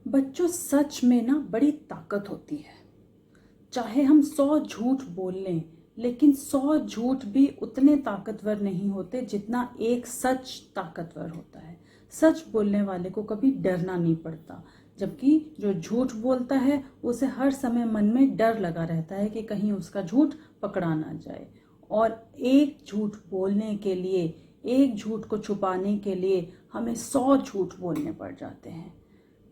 बच्चों, सच में ना बड़ी ताकत होती है। चाहे हम 100 झूठ बोल लें, लेकिन 100 झूठ भी उतने ताकतवर नहीं होते जितना एक सच ताकतवर होता है। सच बोलने वाले को कभी डरना नहीं पड़ता, जबकि जो झूठ बोलता है उसे हर समय मन में डर लगा रहता है कि कहीं उसका झूठ पकड़ा ना जाए। और एक झूठ बोलने के लिए, एक झूठ को छुपाने के लिए हमें 100 झूठ बोलने पड़ जाते हैं।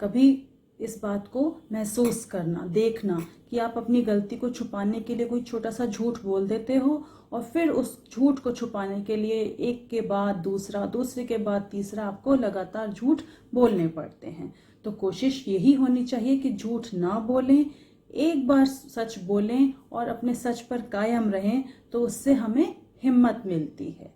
कभी इस बात को महसूस करना, देखना कि आप अपनी गलती को छुपाने के लिए कोई छोटा सा झूठ बोल देते हो और फिर उस झूठ को छुपाने के लिए एक के बाद दूसरा, दूसरे के बाद तीसरा आपको लगातार झूठ बोलने पड़ते हैं। तो कोशिश यही होनी चाहिए कि झूठ ना बोलें, एक बार सच बोलें और अपने सच पर कायम रहें, तो उससे हमें हिम्मत मिलती है।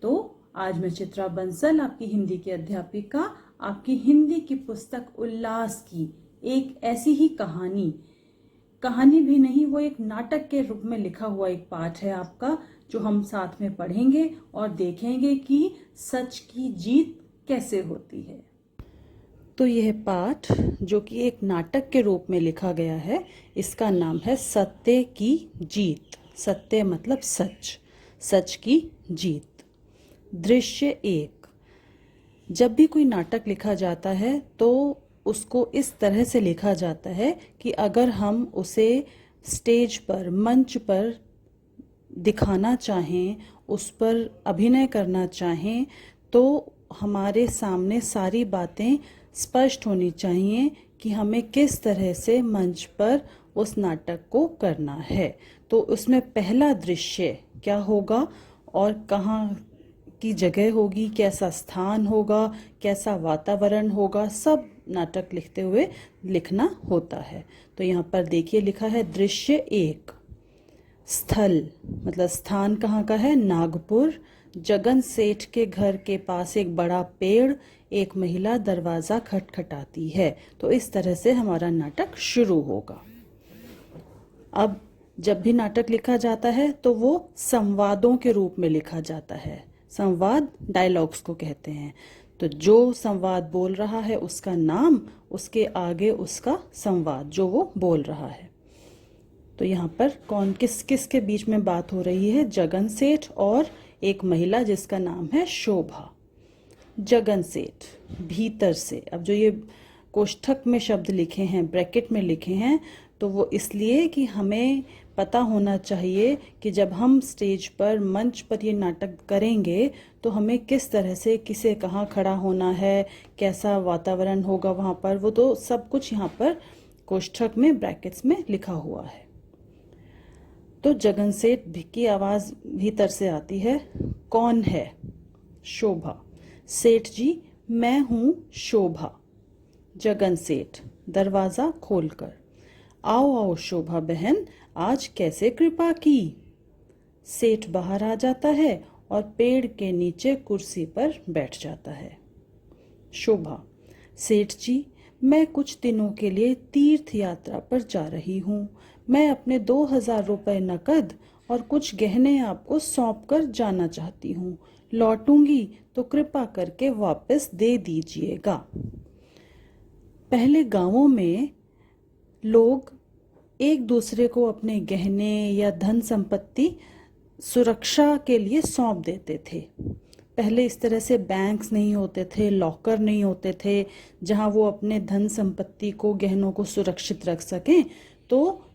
तो आज मैं चित्रा बंसल, आपकी हिंदी की अध्यापिका, आपकी हिंदी की पुस्तक उल्लास की एक ऐसी ही कहानी भी नहीं, वो एक नाटक के रूप में लिखा हुआ एक पाठ है आपका, जो हम साथ में पढ़ेंगे और देखेंगे कि सच की जीत कैसे होती है। तो यह पाठ, जो कि एक नाटक के रूप में लिखा गया है, इसका नाम है सत्य की जीत। सत्य मतलब सच, सच की जीत। दृश्य 1। जब भी कोई नाटक लिखा जाता है तो उसको इस तरह से लिखा जाता है कि अगर हम उसे स्टेज पर, मंच पर दिखाना चाहें, उस पर अभिनय करना चाहें, तो हमारे सामने सारी बातें स्पष्ट होनी चाहिए कि हमें किस तरह से मंच पर उस नाटक को करना है। तो उसमें पहला दृश्य क्या होगा और कहाँ की जगह होगी, कैसा स्थान होगा, कैसा वातावरण होगा, सब नाटक लिखते हुए लिखना होता है। तो यहाँ पर देखिए लिखा है दृश्य 1। स्थल मतलब स्थान कहाँ का है? नागपुर। जगन सेठ के घर के पास एक बड़ा पेड़, एक महिला दरवाजा खटखटाती है। तो इस तरह से हमारा नाटक शुरू होगा। अब जब भी नाटक लिखा जाता है तो वो संवादों के रूप में लिखा जाता है। संवाद डायलॉग्स को कहते हैं। तो जो संवाद बोल रहा है उसका नाम, उसके आगे उसका संवाद जो वो बोल रहा है। तो यहाँ पर कौन किस किस के बीच में बात हो रही है? जगन सेठ और एक महिला जिसका नाम है शोभा। जगन सेठ भीतर से, अब जो ये कोष्ठक में शब्द लिखे हैं, ब्रैकेट में लिखे हैं, तो वो इसलिए कि हमें पता होना चाहिए कि जब हम स्टेज पर, मंच पर ये नाटक करेंगे तो हमें किस तरह से, किसे कहाँ खड़ा होना है, कैसा वातावरण होगा वहाँ पर, वो तो सब कुछ यहाँ पर कोष्ठक में, ब्रैकेट्स में लिखा हुआ है। तो जगन सेठ की आवाज़ भीतर से आती है। कौन है? शोभा। सेठ जी, मैं हूँ शोभा। जगन सेठ दरवाज़ा खोलकर, आओ आओ शोभा बहन, आज कैसे कृपा की। सेठ बाहर आ जाता है और पेड़ के नीचे कुर्सी पर बैठ जाता है। शोभा, सेठ जी, मैं कुछ दिनों के लिए तीर्थ यात्रा पर जा रही हूँ। मैं अपने 2000 रुपये नकद और कुछ गहने आपको सौंप कर जाना चाहती हूँ। लौटूंगी तो कृपा करके वापस दे दीजिएगा। पहले गांवों में लोग एक दूसरे को अपने गहने या धन संपत्ति सुरक्षा के लिए सौंप देते थे। पहले इस तरह से बैंक्स नहीं होते थे, लॉकर नहीं होते थे जहां वो अपने धन संपत्ति को, गहनों को सुरक्षित रख सकें। तो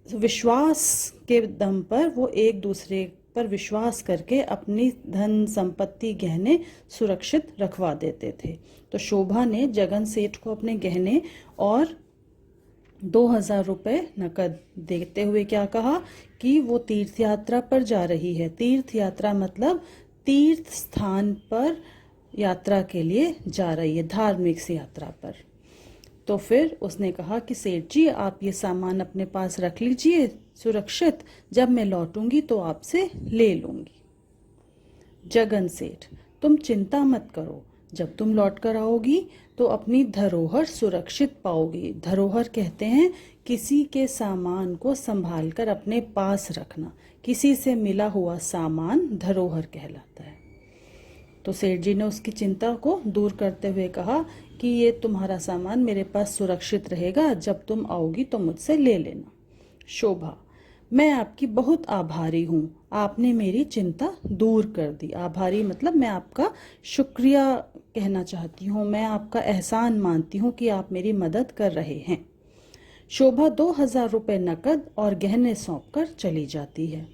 विश्वास के दम पर वो एक दूसरे पर विश्वास करके अपनी धन संपत्ति, गहने सुरक्षित रखवा देते थे। तो शोभा ने जगन सेठ को अपने गहने और 2000 रुपये नकद देते हुए क्या कहा कि वो तीर्थ यात्रा पर जा रही है। तीर्थ यात्रा मतलब तीर्थ स्थान पर यात्रा के लिए जा रही है, धार्मिक सी यात्रा पर। तो फिर उसने कहा कि सेठ जी, आप ये सामान अपने पास रख लीजिए सुरक्षित, जब मैं लौटूंगी तो आपसे ले लूंगी। जगन सेठ, तुम चिंता मत करो, जब तुम लौट कर आओगी तो अपनी धरोहर सुरक्षित पाओगी। धरोहर कहते हैं किसी के सामान को संभाल कर अपने पास रखना। किसी से मिला हुआ सामान धरोहर कहलाता है। तो सेठ जी ने उसकी चिंता को दूर करते हुए कहा कि ये तुम्हारा सामान मेरे पास सुरक्षित रहेगा, जब तुम आओगी तो मुझसे ले लेना। शोभा, मैं आपकी बहुत आभारी हूँ, आपने मेरी चिंता दूर कर दी। आभारी मतलब मैं आपका शुक्रिया कहना चाहती हूँ, मैं आपका एहसान मानती हूँ कि आप मेरी मदद कर रहे हैं। शोभा 2000 रुपये नकद और गहने सौंपकर चली जाती है।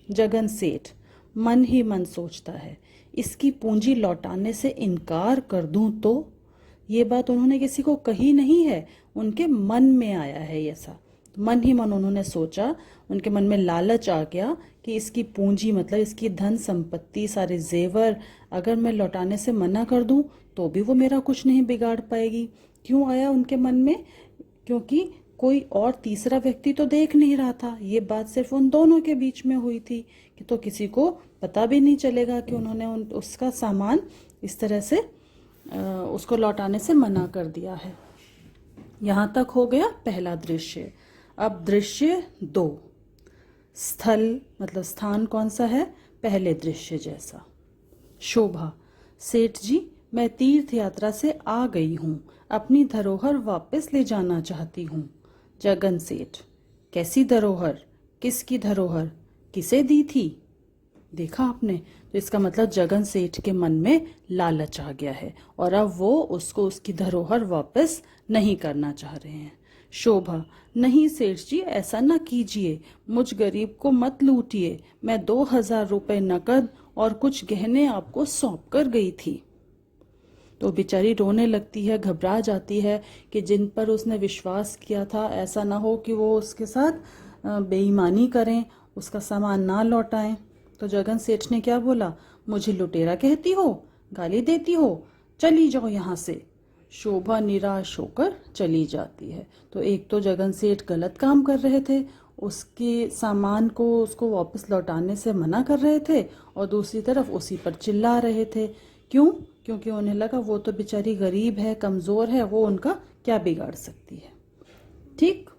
जगन सेठ मन ही मन सोचता है, इसकी पूंजी लौटाने से इनकार कर दूं तो। ये बात उन्होंने किसी को कही नहीं है, उनके मन में आया है ऐसा। मन ही मन उन्होंने सोचा, उनके मन में लालच आ गया कि इसकी पूंजी मतलब इसकी धन संपत्ति, सारे जेवर अगर मैं लौटाने से मना कर दूं तो भी वो मेरा कुछ नहीं बिगाड़ पाएगी। क्यों आया उनके मन में? क्योंकि कोई और तीसरा व्यक्ति तो देख नहीं रहा था, ये बात सिर्फ उन दोनों के बीच में हुई थी कि तो किसी को पता भी नहीं चलेगा कि उन्होंने उसका सामान इस तरह से उसको लौटाने से मना कर दिया है। यहाँ तक हो गया पहला दृश्य। अब दृश्य 2। स्थल मतलब स्थान कौन सा है? पहले दृश्य जैसा। शोभा, सेठ जी मैं तीर्थ यात्रा से आ गई हूँ, अपनी धरोहर वापस ले जाना चाहती हूँ। जगन सेठ, कैसी धरोहर? किसकी धरोहर? किसे दी थी? देखा आपने, तो इसका मतलब जगन सेठ के मन में लालच आ गया है और अब वो उसको उसकी धरोहर वापस नहीं करना चाह रहे हैं। शोभा, नहीं सेठ जी ऐसा ना कीजिए, मुझ गरीब को मत लूटिए, मैं 2000 रुपये नकद और कुछ गहने आपको सौंप कर गई थी। तो बेचारी रोने लगती है, घबरा जाती है कि जिन पर उसने विश्वास किया था ऐसा ना हो कि वो उसके साथ बेईमानी करें, उसका सामान ना लौटाएं। तो जगन सेठ ने क्या बोला? मुझे लुटेरा कहती हो, गाली देती हो, चली जाओ यहाँ से। शोभा निराश होकर चली जाती है। तो एक तो जगन सेठ गलत काम कर रहे थे, उसके सामान को उसको वापस लौटाने से मना कर रहे थे और दूसरी तरफ उसी पर चिल्ला रहे थे। क्यों? क्योंकि उन्हें लगा वो तो बेचारी गरीब है, कमज़ोर है, वो उनका क्या बिगाड़ सकती है। ठीक,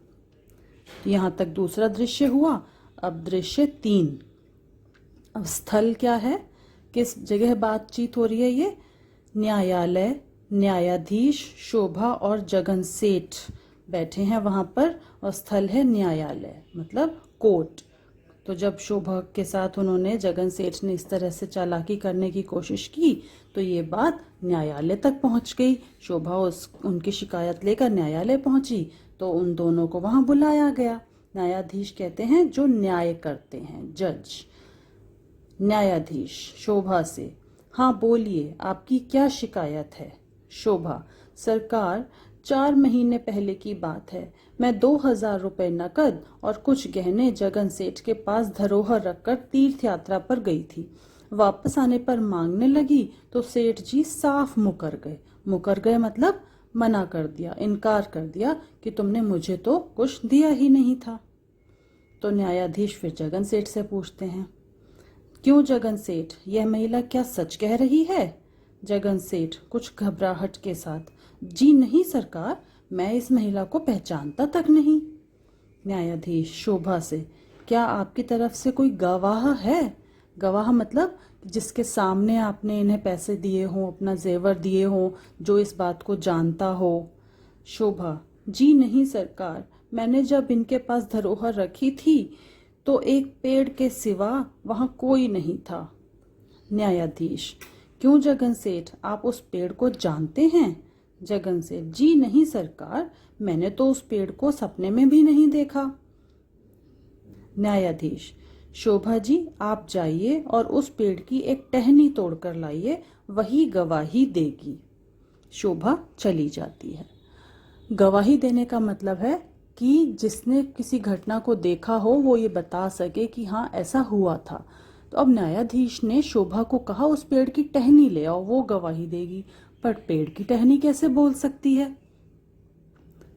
यहाँ तक दूसरा दृश्य हुआ। अब दृश्य 3। अब स्थल क्या है, किस जगह बातचीत हो रही है? ये न्यायालय, न्यायाधीश शोभा और जगन सेठ बैठे हैं वहाँ पर और स्थल है न्यायालय मतलब कोर्ट। तो जब शोभा के साथ उन्होंने, जगन सेठ ने इस तरह से चालाकी करने की कोशिश की तो ये बात न्यायालय तक पहुंच गई। शोभा उनकी शिकायत लेकर न्यायालय पहुंची तो उन दोनों को वहां बुलाया गया। न्यायाधीश कहते हैं जो न्याय करते हैं, जज। न्यायाधीश शोभा से, हाँ बोलिए आपकी क्या शिकायत है? शोभा, सरकार 4 महीने पहले की बात है, मैं 2000 रुपये नकद और कुछ गहने जगन सेठ के पास धरोहर रखकर तीर्थ यात्रा पर गई थी। वापस आने पर मांगने लगी तो सेठ जी साफ मुकर गए। मुकर गए मतलब मना कर दिया, इनकार कर दिया कि तुमने मुझे तो कुछ दिया ही नहीं था। तो न्यायाधीश फिर जगन सेठ से पूछते हैं, क्यों जगन सेठ, यह महिला क्या सच कह रही है? जगन सेठ कुछ घबराहट के साथ, जी नहीं सरकार, मैं इस महिला को पहचानता तक नहीं। न्यायाधीश शोभा से, क्या आपकी तरफ से कोई गवाह है? गवाह मतलब जिसके सामने आपने इन्हें पैसे दिए हों, अपना जेवर दिए हों, जो इस बात को जानता हो। शोभा, जी नहीं सरकार, मैंने जब इनके पास धरोहर रखी थी तो एक पेड़ के सिवा वहां कोई नहीं था। न्यायाधीश, क्यों जगन सेठ, आप उस पेड़ को जानते हैं? जगन सेठ, जी नहीं सरकार, मैंने तो उस पेड़ को सपने में भी नहीं देखा। न्यायाधीश, शोभा जी आप जाइए और उस पेड़ की एक टहनी तोड़कर लाइए, वही गवाही देगी। शोभा चली जाती है। गवाही देने का मतलब है कि जिसने किसी घटना को देखा हो वो ये बता सके कि हाँ ऐसा हुआ था। तो अब न्यायाधीश ने शोभा को कहा उस पेड़ की टहनी ले आओ, वो गवाही देगी। पर पेड़ की टहनी कैसे बोल सकती है?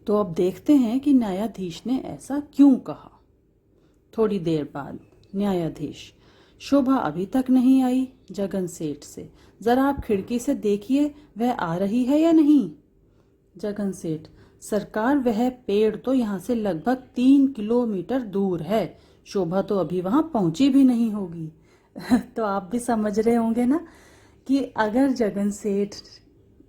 तो अब देखते हैं कि न्यायाधीश ने ऐसा क्यों कहा। थोड़ी देर बाद न्यायाधीश, शोभा अभी तक नहीं आई। जगन सेठ से, जरा आप खिड़की से देखिए वह आ रही है या नहीं। जगन सेठ, सरकार वह पेड़ तो यहाँ से लगभग 3 किलोमीटर दूर है, शोभा तो अभी वहां पहुंची भी नहीं होगी। तो आप भी समझ रहे होंगे ना कि अगर जगन सेठ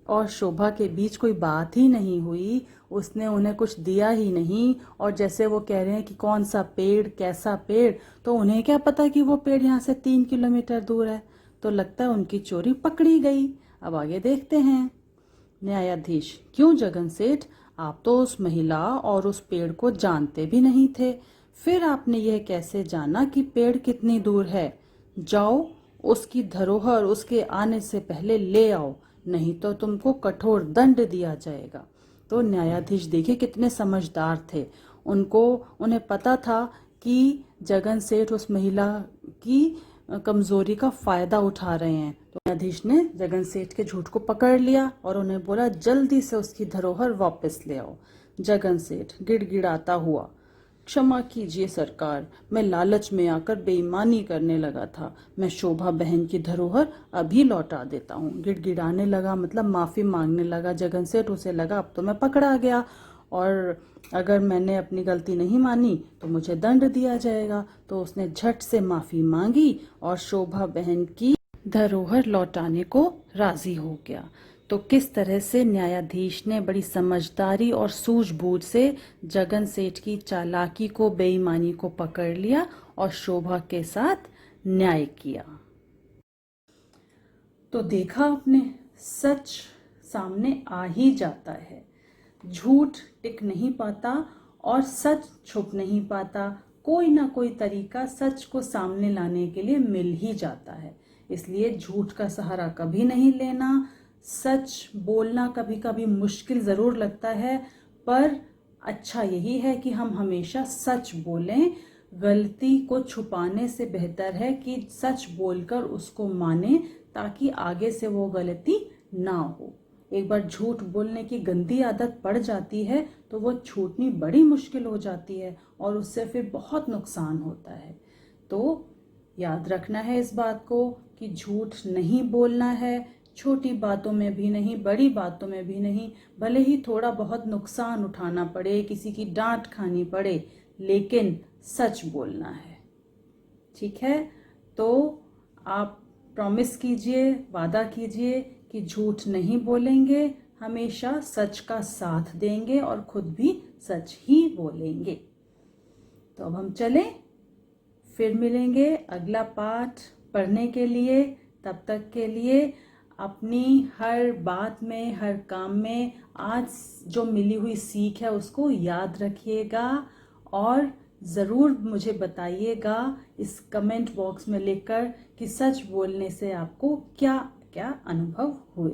और शोभा के बीच कोई बात ही नहीं हुई, उसने उन्हें कुछ दिया ही नहीं, और जैसे वो कह रहे हैं कि कौन सा पेड़ कैसा पेड़, तो उन्हें क्या पता कि वो पेड़ यहाँ से 3 किलोमीटर दूर है। तो लगता है उनकी चोरी पकड़ी गई। अब आगे देखते हैं। न्यायाधीश: क्यों जगन सेठ, आप तो उस महिला और उस पेड़ को जानते भी नहीं थे, फिर आपने यह कैसे जाना कि पेड़ कितनी दूर है? जाओ, उसकी धरोहर उसके आने से पहले ले आओ, नहीं तो तुमको कठोर दंड दिया जाएगा। तो न्यायाधीश देखिए कितने समझदार थे। उन्हें पता था कि जगन सेठ उस महिला की कमजोरी का फायदा उठा रहे हैं। तो न्यायाधीश ने जगन सेठ के झूठ को पकड़ लिया और उन्हें बोला, जल्दी से उसकी धरोहर वापस ले आओ। जगन सेठ गिड़गिड़ाता हुआ: क्षमा कीजिए सरकार, मैं लालच में आकर बेईमानी करने लगा था। मैं शोभा बहन की धरोहर अभी लौटा देता हूँ। गिड़गिड़ाने लगा मतलब माफी मांगने लगा जगन सेठ। उसे लगा अब तो मैं पकड़ा गया, और अगर मैंने अपनी गलती नहीं मानी तो मुझे दंड दिया जाएगा। तो उसने झट से माफी मांगी और शोभा बहन की धरोहर लौटाने को राजी हो गया। तो किस तरह से न्यायाधीश ने बड़ी समझदारी और सूझबूझ से जगन सेठ की चालाकी को, बेईमानी को पकड़ लिया और शोभा के साथ न्याय किया। तो देखा आपने, सच सामने आ ही जाता है। झूठ टिक नहीं पाता और सच छुप नहीं पाता। कोई ना कोई तरीका सच को सामने लाने के लिए मिल ही जाता है। इसलिए झूठ का सहारा कभी नहीं लेना। सच बोलना कभी कभी मुश्किल ज़रूर लगता है, पर अच्छा यही है कि हम हमेशा सच बोलें। गलती को छुपाने से बेहतर है कि सच बोलकर उसको माने, ताकि आगे से वो गलती ना हो। एक बार झूठ बोलने की गंदी आदत पड़ जाती है तो वो छूटनी बड़ी मुश्किल हो जाती है और उससे फिर बहुत नुकसान होता है। तो याद रखना है इस बात को कि झूठ नहीं बोलना है, छोटी बातों में भी नहीं, बड़ी बातों में भी नहीं। भले ही थोड़ा बहुत नुकसान उठाना पड़े, किसी की डांट खानी पड़े, लेकिन सच बोलना है। ठीक है, तो आप प्रॉमिस कीजिए, वादा कीजिए कि झूठ नहीं बोलेंगे, हमेशा सच का साथ देंगे और खुद भी सच ही बोलेंगे। तो अब हम चलें, फिर मिलेंगे अगला पाठ पढ़ने के लिए। तब तक के लिए अपनी हर बात में, हर काम में आज जो मिली हुई सीख है उसको याद रखिएगा और ज़रूर मुझे बताइएगा इस कमेंट बॉक्स में लिखकर कि सच बोलने से आपको क्या क्या अनुभव हुए।